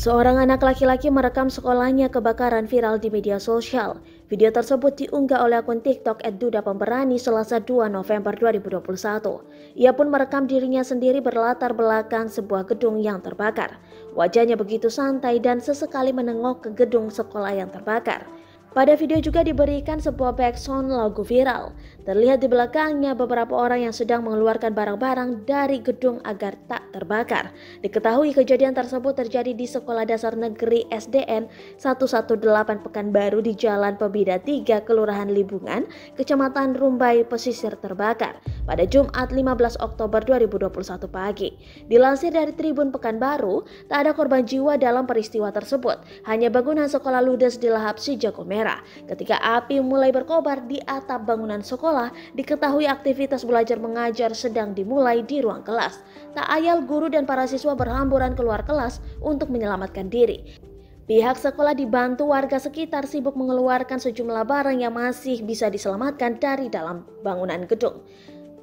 Seorang anak laki-laki merekam sekolahnya kebakaran viral di media sosial. Video tersebut diunggah oleh akun TikTok @dudapemberani Selasa 2 November 2021. Ia pun merekam dirinya sendiri berlatar belakang sebuah gedung yang terbakar. Wajahnya begitu santai dan sesekali menengok ke gedung sekolah yang terbakar. Pada video juga diberikan sebuah backsound lagu viral. Terlihat di belakangnya beberapa orang yang sedang mengeluarkan barang-barang dari gedung agar tak terbakar. Diketahui kejadian tersebut terjadi di Sekolah Dasar Negeri SDN 118 Pekanbaru di Jalan Pembida 3, Kelurahan Libungan, Kecamatan Rumbai, Pesisir terbakar pada Jumat 15 Oktober 2021 pagi. Dilansir dari Tribun Pekanbaru, tak ada korban jiwa dalam peristiwa tersebut. Hanya bangunan sekolah ludes dilahap si jago merah. Ketika api mulai berkobar di atap bangunan sekolah, diketahui aktivitas belajar mengajar sedang dimulai di ruang kelas. Tak ayal guru dan para siswa berhamburan keluar kelas untuk menyelamatkan diri. Pihak sekolah dibantu warga sekitar sibuk mengeluarkan sejumlah barang yang masih bisa diselamatkan dari dalam bangunan gedung.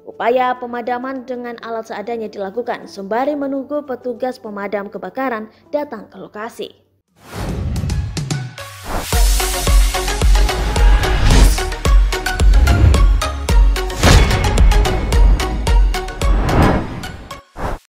Upaya pemadaman dengan alat seadanya dilakukan sembari menunggu petugas pemadam kebakaran datang ke lokasi.